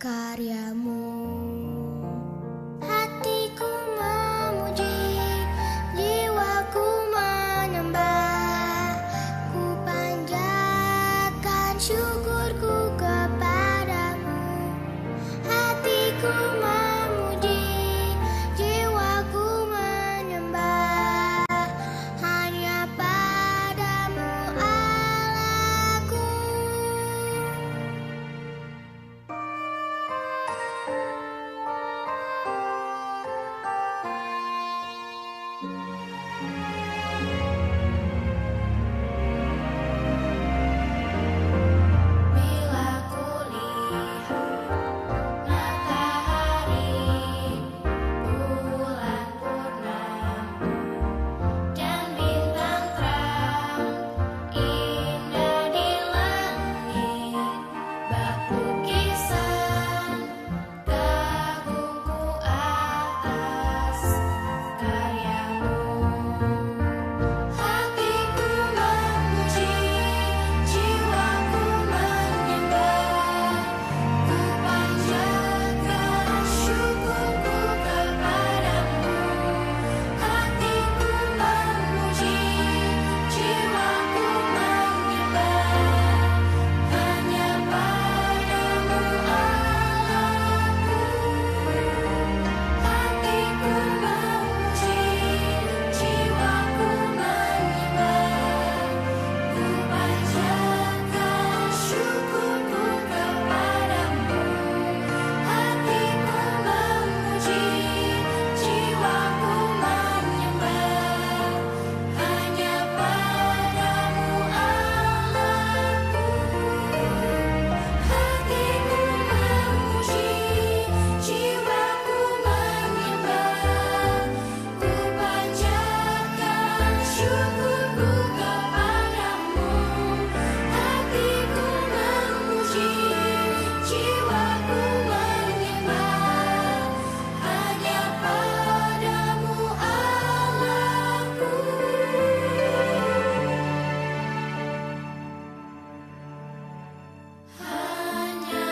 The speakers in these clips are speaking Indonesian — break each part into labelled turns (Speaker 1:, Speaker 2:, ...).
Speaker 1: karyamu. Hatiku memuji, jiwaku menyembah, ku panjatkan syukurku kepadamu. Hatiku memuji, jiwaku menyembah, hanya padamu Allahku. Bila kulihat matahari, bulan purnama, dan bintang terang indah di langit, bak lukisan kagumku atas karyamu. Hatiku memuji, jiwaku menyembah, ku panjatkan syukurku kepadamu. Hatiku memuji, jiwaku menyembah, hanya padamu Allahku. Hatiku memuji, jiwaku menyembah, ku panjatkan syukurku kepadamu. Hatiku memuji, jiwaku menyembah, hanya padamu Allahku. Hatiku memuji, jiwaku menyembah, ku panjatkan syukurku kepadamu. Hatiku memuji, jiwaku menyembah, hanya padamu Allahku. Hanya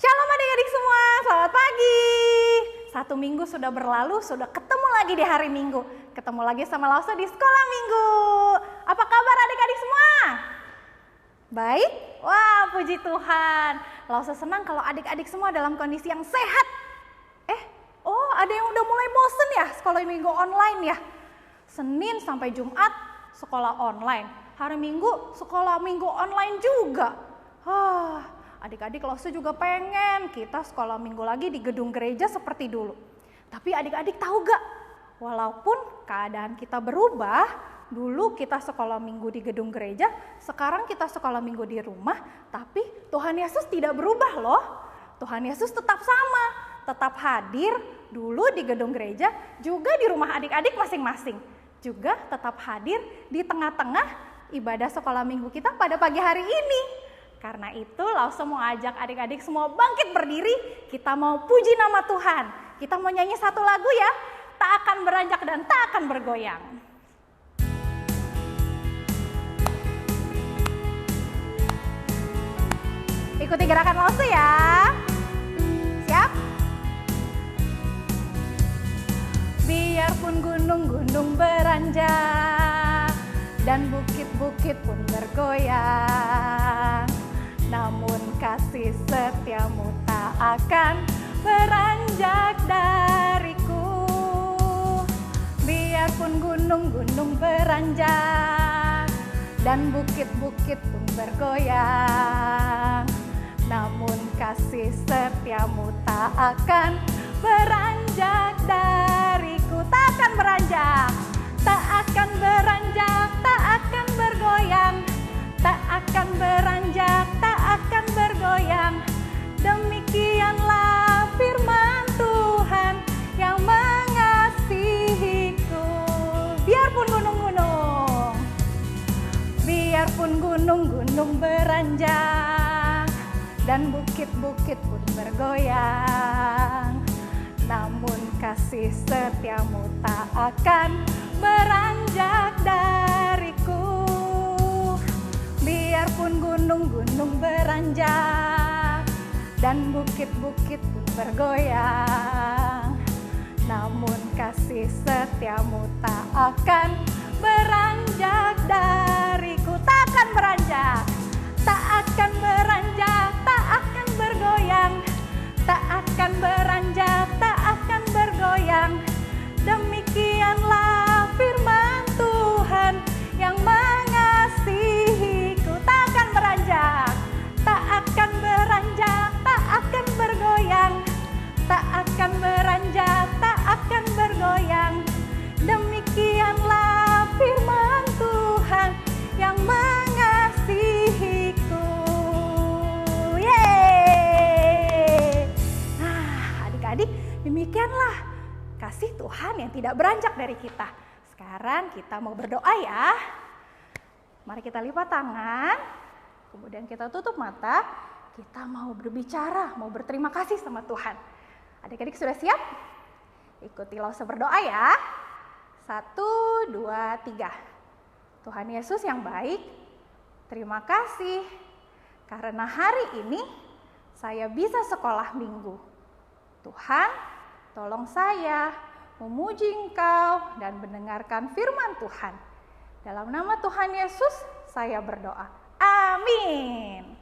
Speaker 2: Shalom adik-adik semua, selamat pagi. Satu minggu sudah berlalu, sudah ketemu lagi di hari Minggu. Ketemu lagi sama Lause di sekolah Minggu. Apa kabar adik-adik semua? Baik? Wah, puji Tuhan. Lause senang kalau adik-adik semua dalam kondisi yang sehat. Ada yang udah mulai bosen ya sekolah Minggu online ya? Senin sampai Jumat sekolah online. Hari Minggu sekolah Minggu online juga. Adik-adik Lause juga pengen kita sekolah Minggu lagi di gedung gereja seperti dulu. Tapi adik-adik tahu gak? Walaupun keadaan kita berubah, dulu kita sekolah Minggu di gedung gereja, sekarang kita sekolah Minggu di rumah, tapi Tuhan Yesus tidak berubah loh. Tuhan Yesus tetap sama, tetap hadir dulu di gedung gereja, juga di rumah adik-adik masing-masing. Juga tetap hadir di tengah-tengah ibadah sekolah Minggu kita pada pagi hari ini. Karena itu Lause mau ajak adik-adik semua bangkit berdiri, kita mau puji nama Tuhan. Kita mau nyanyi satu lagu ya, tak akan beranjak dan tak akan bergoyang. Ikuti gerakan Lause ya. Siap? Biarpun gunung-gunung beranjak dan bukit-bukit pun bergoyang, namun kasih setiamu tak akan beranjak dariku. Biarpun gunung-gunung beranjak dan bukit-bukit pun bergoyang, namun setiamu tak akan beranjak dariku. Tak akan beranjak, tak akan beranjak, tak akan bergoyang. Tak akan beranjak, tak akan bergoyang. Demikianlah firman Tuhan yang mengasihiku. Biarpun gunung-gunung beranjak dan bukit-bukit pun bergoyang, namun kasih setiamu tak akan beranjak dariku. Biarpun gunung-gunung beranjak dan bukit-bukit pun bergoyang, namun kasih setiamu tak akan beranjak dariku. Tak akan beranjak, tak akan beranjak, tak akan bergoyang. Tak akan beranjak, tak akan bergoyang. Demikianlah firman Tuhan yang mengasihiku. Tak akan beranjak, tak akan beranjak, tak akan bergoyang. Tak akan beranjak, tak akan bergoyang. Demikianlah firman Tuhan yang mengasihiku. Yeay. Nah, adik-adik, demikianlah kasih Tuhan yang tidak beranjak dari kita. Sekarang kita mau berdoa ya. Mari kita lipat tangan, kemudian kita tutup mata. Kita mau berbicara, mau berterima kasih sama Tuhan. Adik-adik sudah siap? Ikuti Lause berdoa ya. 1, 2, 3. Tuhan Yesus yang baik, terima kasih karena hari ini saya bisa sekolah minggu. Tuhan, tolong saya memuji Engkau dan mendengarkan firman Tuhan. Dalam nama Tuhan Yesus saya berdoa. Amin.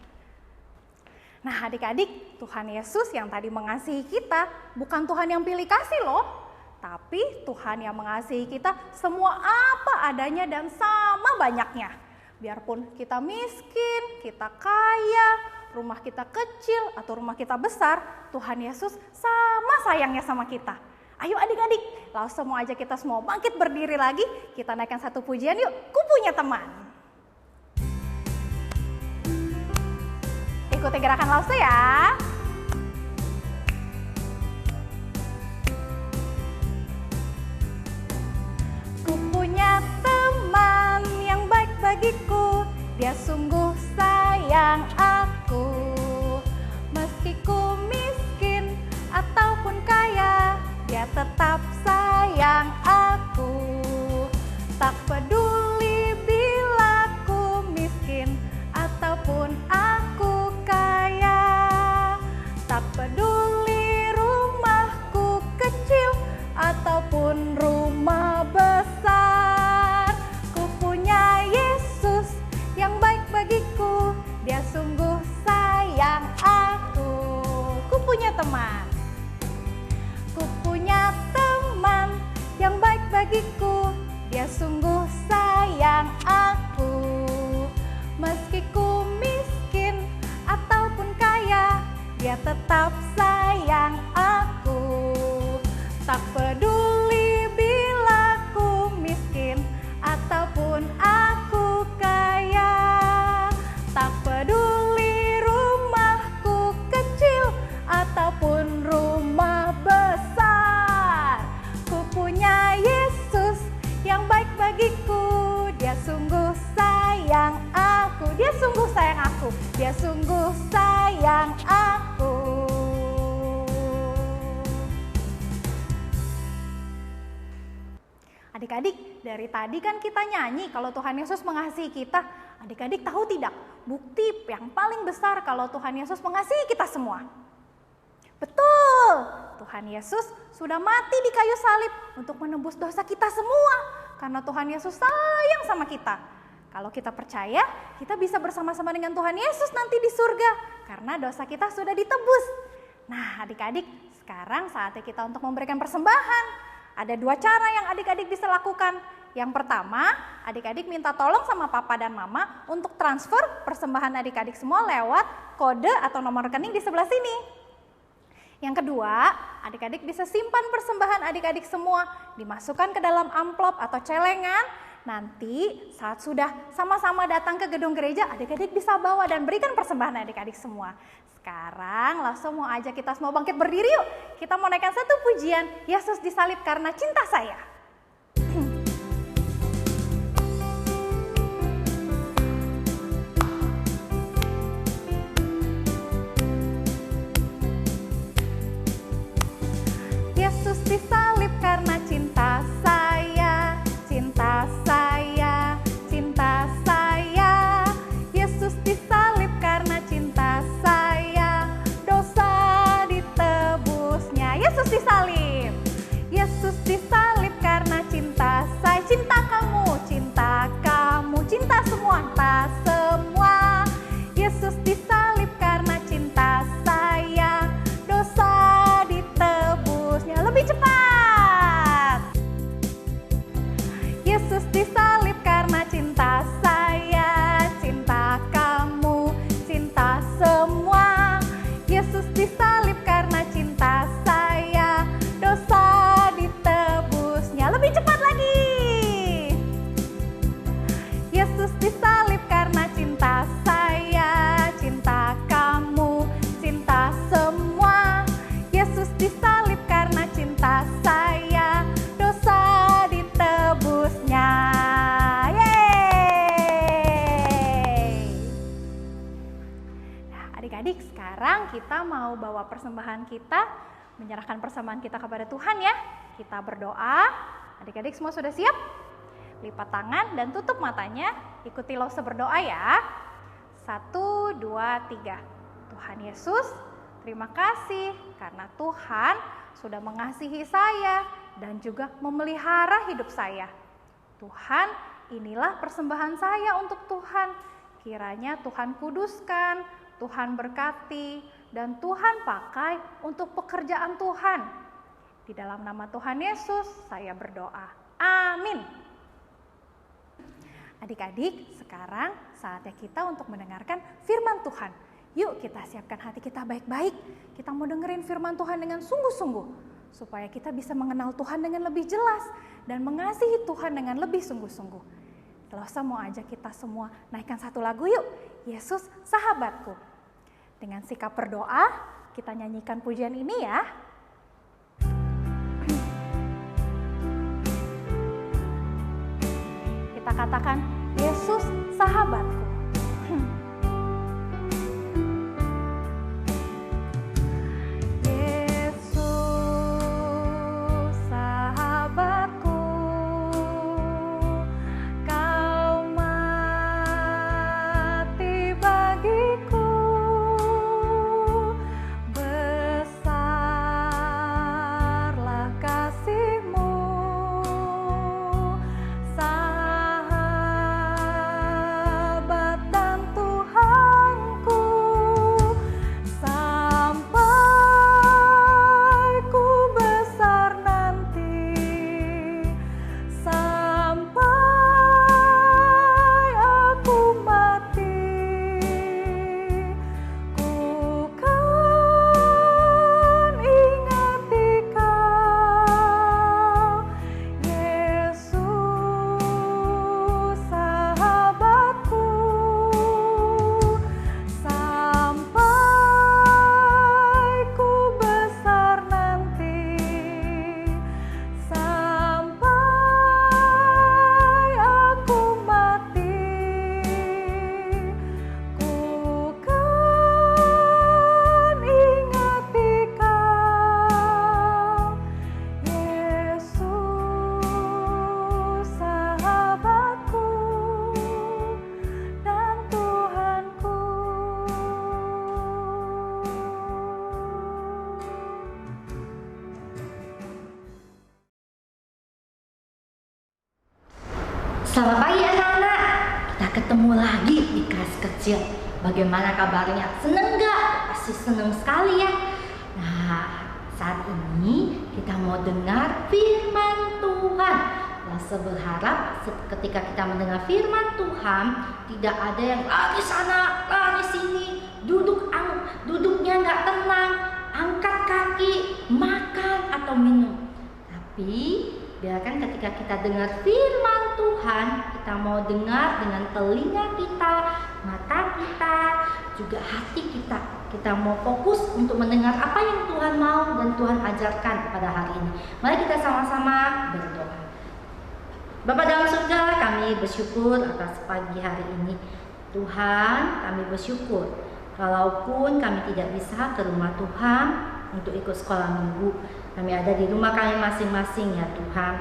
Speaker 2: Nah adik-adik, Tuhan Yesus yang tadi mengasihi kita bukan Tuhan yang pilih kasih loh. Tapi Tuhan yang mengasihi kita semua apa adanya dan sama banyaknya. Biarpun kita miskin, kita kaya, rumah kita kecil atau rumah kita besar, Tuhan Yesus sama sayangnya sama kita. Ayo adik-adik, langsung mau ajak kita semua bangkit berdiri lagi. Kita naikkan satu pujian yuk, Ku Punya Teman. Ikuti gerakan Lause ya. Ku punya teman yang baik bagiku, dia sungguh sayang aku. Meski ku miskin ataupun kaya, dia tetap sayang aku. Tak peduli bila ku miskin ataupun aku kaya. Tak peduli rumahku kecil ataupun rumah besar. Ku punya Yesus yang baik bagiku, dia sungguh sayang aku. Ku punya teman. Ku punya teman yang baik bagiku, dia sungguh sayang aku. Meski ku miskin ataupun kaya, dia tetap sayang aku. Tak peduli bila ku miskin ataupun aku kaya. Tak peduli rumahku kecil ataupun rumah besar. Ku punya Yesus yang baik bagiku, dia sungguh sayang aku. Dia sungguh sayang aku, dia sungguh sayang aku. Adik-adik, dari tadi kan kita nyanyi kalau Tuhan Yesus mengasihi kita. Adik-adik tahu tidak, bukti yang paling besar kalau Tuhan Yesus mengasihi kita semua? Betul, Tuhan Yesus sudah mati di kayu salib untuk menebus dosa kita semua. Karena Tuhan Yesus sayang sama kita. Kalau kita percaya, kita bisa bersama-sama dengan Tuhan Yesus nanti di surga. Karena dosa kita sudah ditebus. Nah adik-adik, sekarang saatnya kita untuk memberikan persembahan. Ada 2 cara yang adik-adik bisa lakukan. Yang pertama, adik-adik minta tolong sama papa dan mama untuk transfer persembahan adik-adik semua lewat kode atau nomor rekening di sebelah sini. Yang kedua, adik-adik bisa simpan persembahan adik-adik semua, dimasukkan ke dalam amplop atau celengan. Nanti saat sudah sama-sama datang ke gedung gereja, adik-adik bisa bawa dan berikan persembahan adik-adik semua. Sekarang langsung mau ajak kita semua bangkit berdiri yuk. Kita mau naikkan satu pujian, Yesus disalib karena cinta saya. Yesus disalib karena cinta saya, cinta saya, cinta saya. Yesus disalib karena cinta saya, dosa ditebusnya. Yesus disalib, Yesus disalib karena cinta saya, cinta kamu, cinta kamu, cinta semua, cinta semua. Yesus disalib karena cinta saya, dosa ditebusnya. Lebih cepat. Yesus disalib karena cinta saya, cinta kamu, cinta semua. Yesus disalib karena cinta saya, dosa ditebusnya. Lebih cepat lagi. Yesus disalib karena cinta saya, cinta kamu, cinta semua. Yesus disalib karena cinta saya, dosa ditebusnya. Yeay! Nah, adik-adik, sekarang kita mau bawa persembahan kita, menyerahkan persembahan kita kepada Tuhan ya. Kita berdoa. Adik-adik semua sudah siap? Lipat tangan dan tutup matanya. Ikuti Lause berdoa ya. 1, 2, 3. Tuhan Yesus, terima kasih karena Tuhan sudah mengasihi saya dan juga memelihara hidup saya. Tuhan, inilah persembahan saya untuk Tuhan. Kiranya Tuhan kuduskan, Tuhan berkati, dan Tuhan pakai untuk pekerjaan Tuhan. Di dalam nama Tuhan Yesus, saya berdoa. Amin. Adik-adik, sekarang saatnya kita untuk mendengarkan firman Tuhan. Yuk kita siapkan hati kita baik-baik. Kita mau dengerin firman Tuhan dengan sungguh-sungguh. Supaya kita bisa mengenal Tuhan dengan lebih jelas. Dan mengasihi Tuhan dengan lebih sungguh-sungguh. Lause mau ajak kita semua naikkan satu lagu yuk. Yesus sahabatku. Dengan sikap berdoa, kita nyanyikan pujian ini ya. Kita katakan, Yesus sahabatku. Yesus sahabatku, kau mati bagiku, besarlah kasih-Mu, sahabat dan Tuhanku, sampai ku besar nanti, sampai aku mati, ku kan ingati Kau, Yesus sahabatku, sampai ku besar nanti, sampai aku mati, ku kan ingati Kau, Yesus sahabatku dan Tuhanku.
Speaker 3: Selamat pagi anak-anak, kita ketemu lagi di kelas kecil. Bagaimana kabarnya? Seneng gak? Pasti seneng sekali ya. Nah, saat ini kita mau dengar firman Tuhan. Lause berharap ketika kita mendengar firman Tuhan, tidak ada yang lari sana, lari sini, duduknya nggak tenang, angkat kaki atau minum. Tapi biarkan ketika kita dengar firman Tuhan, kita mau dengar dengan telinga kita, mata kita, juga hati kita. Kita mau fokus untuk mendengar apa yang Tuhan mau dan Tuhan ajarkan pada hari ini. Mari kita sama-sama berdoa. Bapa dalam surga, kami bersyukur atas pagi hari ini. Tuhan, kami bersyukur kalaupun kami tidak bisa ke rumah Tuhan untuk ikut sekolah minggu, kami ada di rumah kami masing-masing ya Tuhan.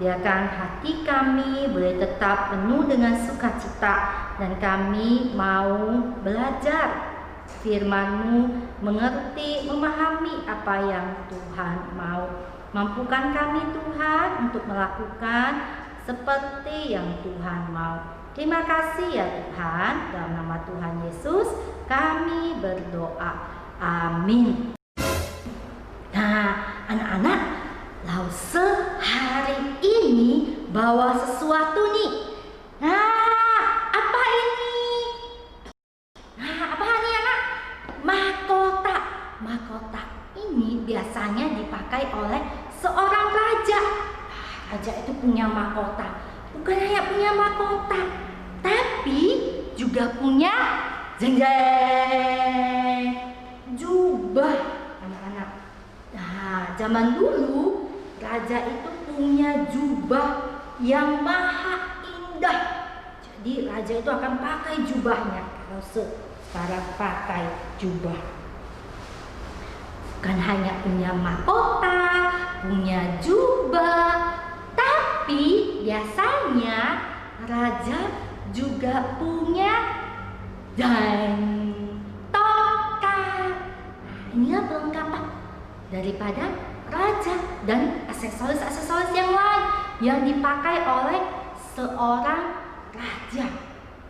Speaker 3: Biarkan hati kami boleh tetap penuh dengan sukacita, dan kami mau belajar firman-Mu, mengerti, memahami apa yang Tuhan mau. Mampukan kami Tuhan untuk melakukan seperti yang Tuhan mau. Terima kasih ya Tuhan, dalam nama Tuhan Yesus kami berdoa. Amin. Nah, anak-anak, Lause hari ini bawa sesuatu nih. Nah, apa ini? Nah, apa ini anak? Mahkota. Mahkota ini biasanya dipakai oleh seorang raja. Raja itu punya mahkota. Bukan hanya punya mahkota, tapi juga punya jeng jeng jubah, anak-anak. Nah, zaman dulu raja itu punya jubah yang maha indah. Jadi raja itu akan pakai jubahnya. Kalau sekarang pakai jubah, bukan hanya punya mahkota, punya jubah, tapi biasanya raja juga punya dan tongkat. Nah, inilah perlengkapan daripada raja dan aksesoris-aksesoris yang lain yang dipakai oleh seorang raja.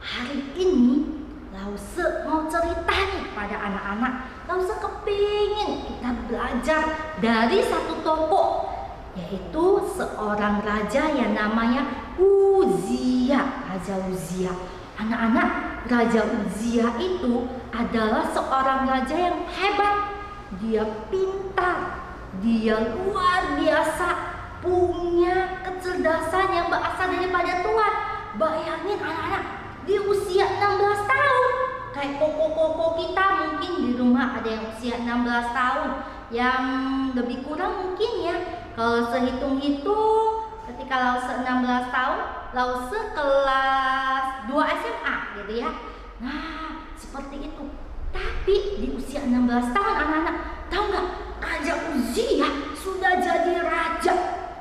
Speaker 3: Hari ini Lause mau cerita nih pada anak-anak. Lause kepingin kita belajar dari satu tokoh, yaitu seorang raja yang namanya Uzia, Raja Uzia. Anak-anak, Raja Uzia itu adalah seorang raja yang hebat. Dia pintar, dia luar biasa, punya kecerdasan yang berasal daripada Tuhan. Bayangin anak-anak, di usia 16 tahun. Kayak koko-koko kita mungkin di rumah ada yang usia 16 tahun. Yang lebih kurang mungkin ya, kalau sehitung-hitung ketika Lause 16 tahun, Lause kelas 2 SMA gitu ya. Nah, seperti itu. Tapi di usia 16 tahun anak-anak, tahu nggak? Raja Uzia sudah jadi raja,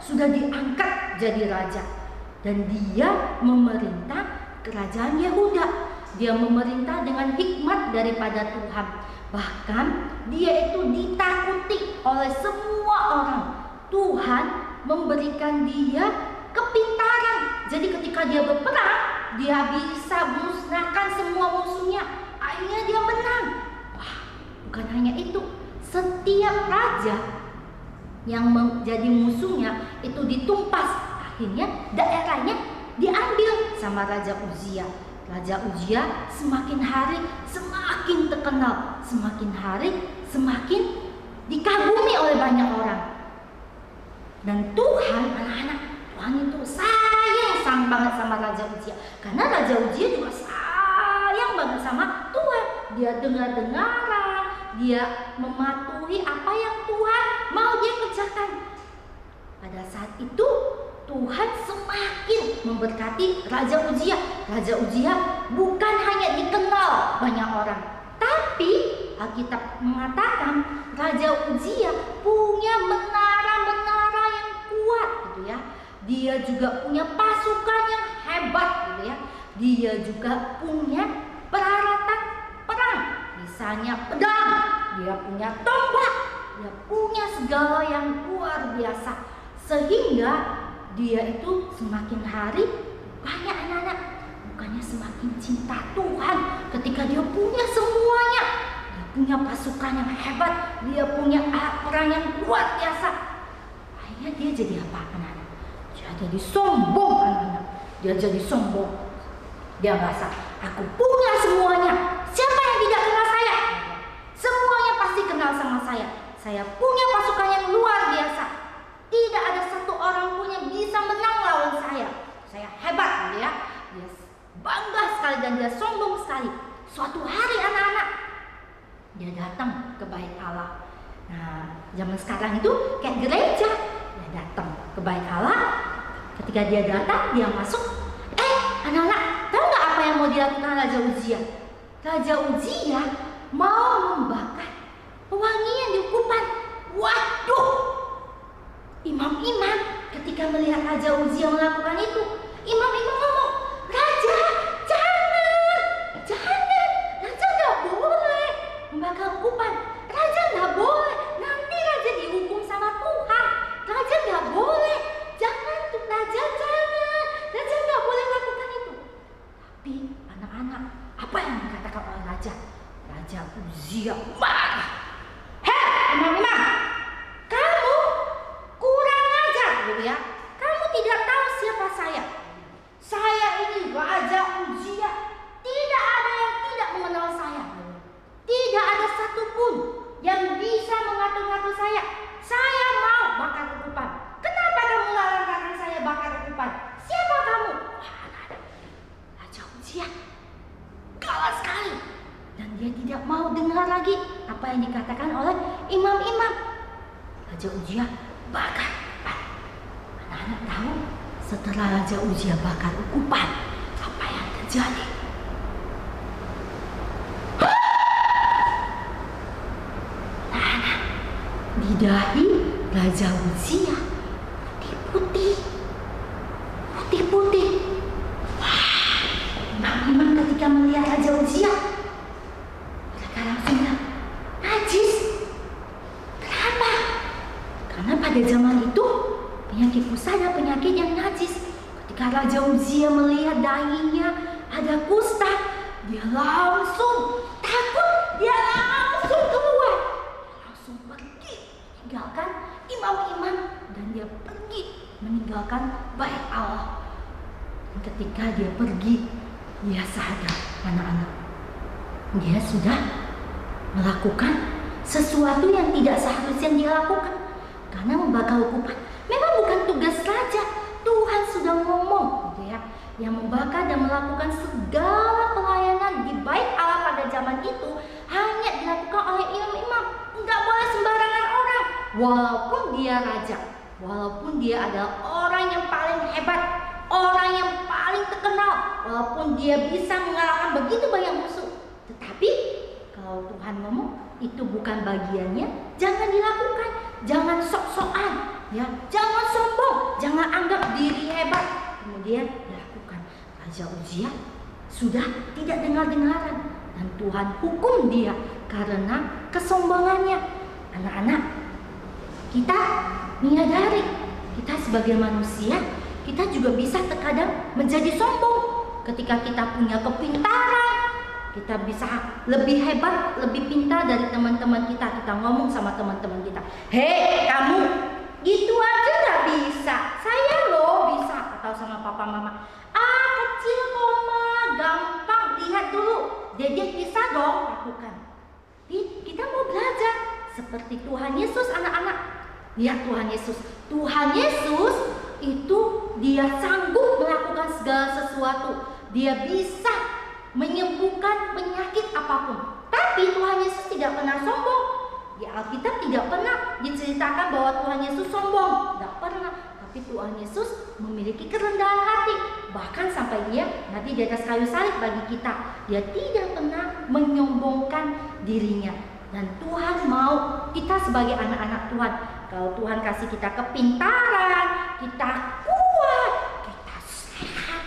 Speaker 3: sudah diangkat jadi raja. Dan dia memerintah kerajaan Yehuda. Dia memerintah dengan hikmat daripada Tuhan. Bahkan dia itu ditakuti oleh semua orang. Tuhan memberikan dia kepintaran. Jadi ketika dia berperang, dia bisa musnahkan semua musuhnya. Akhirnya dia menang. Wah, bukan hanya itu. Setiap raja yang menjadi musuhnya itu ditumpas. Akhirnya daerahnya diambil sama Raja Uzia. Raja Uzia semakin hari semakin terkenal, semakin hari semakin dikagumi oleh banyak orang. Dan Tuhan, anak-anak, Tuhan itu sayang banget sama Raja Uzia. Karena Raja Uzia juga sayang banget sama Tuhan. Dia dengar-dengaran, dia mematuhi apa yang Tuhan mau dia kerjakan. Pada saat itu Tuhan semakin memberkati Raja Uzia. Raja Uzia bukan hanya dikenal banyak orang, tapi Alkitab mengatakan Raja Uzia punya menara-menara yang kuat gitu ya. Dia juga punya pasukan yang hebat gitu ya. Dia juga punya peralatan perang, misalnya pedang, dia punya tombak, dia punya segala yang luar biasa. Sehingga dia itu semakin hari banyak anak-anak, bukannya semakin cinta Tuhan ketika dia punya semuanya. Dia punya pasukan yang hebat, dia punya alat perang yang luar biasa. Akhirnya dia jadi apa anak-anak? Dia jadi sombong anak-anak. Dia jadi sombong. Dia merasa, aku punya semuanya. Siapa yang tidak kenal saya? Semuanya pasti kenal sama saya. Saya punya pasukan yang luar biasa. saya hebat gitu ya. Dia bangga sekali dan dia sombong sekali. Suatu hari anak-anak, dia datang ke bait Allah. Nah, zaman sekarang itu kayak gereja. Dia datang ke bait Allah. Ketika dia datang, dia masuk. Anak-anak, tahu nggak apa yang mau dilakukan Raja Uzia? Raja Uzia mau membakar pewangian di kuburan. Waduh! Imam-imam ketika melihat Raja Uzia melakukan itu, imam-imam ngomong, Raja, jangan, Raja nggak boleh membakar kuburan. Raja nggak boleh, nanti Raja dihukum sama Tuhan. Raja nggak boleh, jangan tuh Raja, jangan. Raja nggak boleh lakukan itu. Tapi anak-anak, apa yang dikatakan oleh Raja? Raja Uzia marah. Hei, imam-imam, kamu kurang ajar gitu ya. Kamu tidak tahu siapa saya. Saya ini Raja Uzia. Tidak ada yang tidak mengenal saya. Tidak ada satupun yang bisa mengatur-ngatur saya. Saya mau bakar ketupat. Kenapa kamu larang saya bakar ketupat? Siapa kamu? Wah, Raja Uzia galak sekali. Dan dia tidak mau dengar lagi apa yang dikatakan oleh imam-imam. Raja Uzia bakar ukupan. Anak-anak tahu setelah Raja Uzia bakar ukupan, apa yang terjadi? Anak-anak, di dahi Raja Uzia putih-putih. Wah, imam-imam ketika melihat Raja Uzia, mereka langsung bilang, najis. Kenapa? Karena pada zaman itu penyakit kusta adalah penyakit yang najis. Ketika Raja Uzia melihat dahinya ada kusta, dia langsung takut, dia langsung keluar, dia langsung pergi meninggalkan imam-imam dan dia pergi meninggalkan bait Allah. Dan ketika dia pergi, dia sadar, anak-anak, dia sudah melakukan sesuatu yang tidak seharusnya dia lakukan. Karena membakar ukupan memang bukan tugas raja. Tuhan sudah ngomong gitu ya, yang membakar dan melakukan segala pelayanan di bait Allah pada zaman itu hanya dilakukan oleh imam-imam. Enggak boleh sembarangan orang. Walaupun dia raja, walaupun dia adalah orang yang paling hebat, orang yang paling terkenal, walaupun dia bisa mengalahkan begitu banyak musuh, tetapi kalau Tuhan ngomong itu bukan bagiannya, jangan dilakukan. Jangan sok-sokan, ya, jangan sombong, jangan anggap diri hebat kemudian dilakukan. Raja Uzia sudah tidak dengar-dengaran dan Tuhan hukum dia karena kesombongannya. Anak-anak, kita menyadari kita sebagai manusia, kita juga bisa terkadang menjadi sombong. Ketika kita punya kepintaran, kita bisa lebih hebat, lebih pintar dari teman-teman kita. Kita ngomong sama teman-teman kita, hei kamu, gitu aja gak bisa, saya loh bisa. Atau sama papa mama, kecil kok mah, gampang, lihat dulu, dedek bisa dong lakukan. Kita mau belajar seperti Tuhan Yesus. Anak-anak, lihat Tuhan Yesus. Tuhan Yesus itu dia sanggup melakukan segala sesuatu. Dia bisa menyembuhkan penyakit apapun. Tapi Tuhan Yesus tidak pernah sombong. Di Alkitab tidak pernah diceritakan bahwa Tuhan Yesus sombong. Tidak pernah. Tapi Tuhan Yesus memiliki kerendahan hati. Bahkan sampai dia mati di atas kayu salib bagi kita. Dia tidak pernah menyombongkan dirinya. Dan Tuhan mau kita sebagai anak-anak Tuhan, kalau Tuhan kasih kita kepintaran, kita kuat, kita sehat,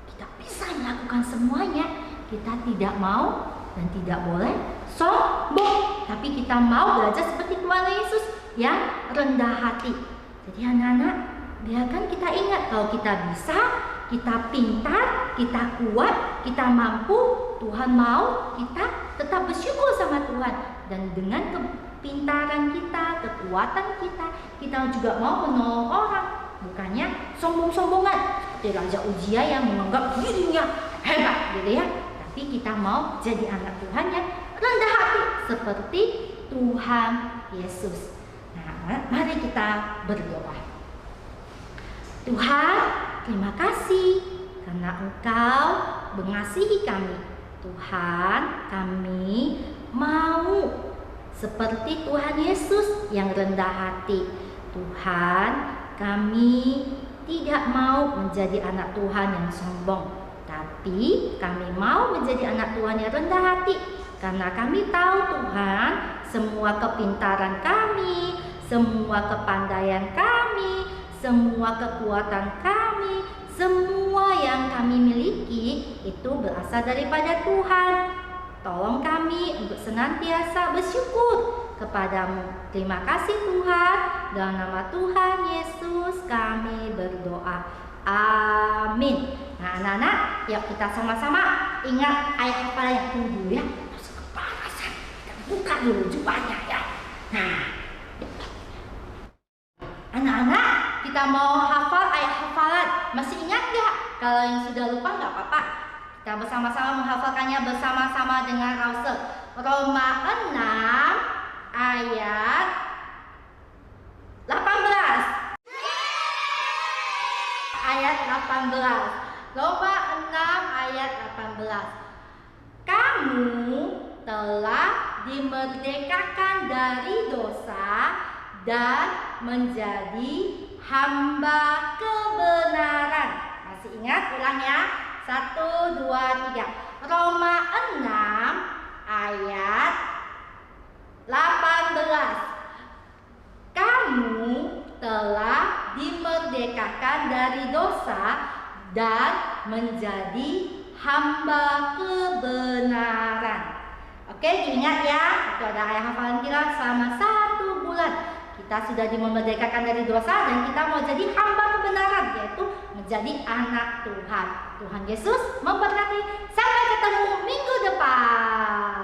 Speaker 3: kita bisa melakukan semuanya. Kita tidak mau dan tidak boleh sombong, tapi kita mau belajar seperti Tuhan Yesus yang rendah hati. Jadi anak-anak, biarkan kita ingat kalau kita bisa, kita pintar, kita kuat, kita mampu, Tuhan mau kita tetap bersyukur sama Tuhan. Dan dengan kepintaran kita, kekuatan kita, kita juga mau menolong orang. Bukannya sombong-sombongan seperti Raja Uzia yang menganggap dirinya hebat gitu ya. Tapi kita mau jadi anak Tuhan yang rendah hati seperti Tuhan Yesus. Nah, mari kita berdoa. Tuhan, terima kasih karena Engkau mengasihi kami. Tuhan, kami mau seperti Tuhan Yesus yang rendah hati. Tuhan, kami tidak mau menjadi anak Tuhan yang sombong, tapi kami mau menjadi anak Tuhan yang rendah hati. Karena kami tahu Tuhan, semua kepintaran kami, semua kepandaian kami, semua kekuatan kami, semua yang kami miliki itu berasal daripada Tuhan. Tolong kami untuk senantiasa bersyukur kepadamu. Terima kasih Tuhan. Dalam nama Tuhan Yesus kami berdoa. Amin. Nah anak-anak, yuk kita sama-sama ingat ayat hafalan yang dulu ya. Kepanasan, kita buka dulu jubahnya ya. Nah, anak-anak, kita mau hafal ayat hafalan. Masih ingat gak? Kalau yang sudah lupa gak apa-apa. Kita bersama-sama menghafalkannya bersama-sama dengan Rause. Roma 6 ayat 18. Ayat 18. Roma 6 ayat 18. Kamu telah dimerdekakan dari dosa dan menjadi hamba kebenaran. Masih ingat? Ulang ya. 1, 2, 3. Roma 6 ayat 18. Kamu telah dimerdekakan dari dosa dan menjadi hamba kebenaran. Oke, diingat ya. Itu ada ayat hafalan kita selama 1 bulan. Kita sudah dimerdekakan dari dosa dan kita mau jadi hamba kebenaran, yaitu menjadi anak Tuhan. Tuhan Yesus memberkati. Sampai ketemu minggu depan.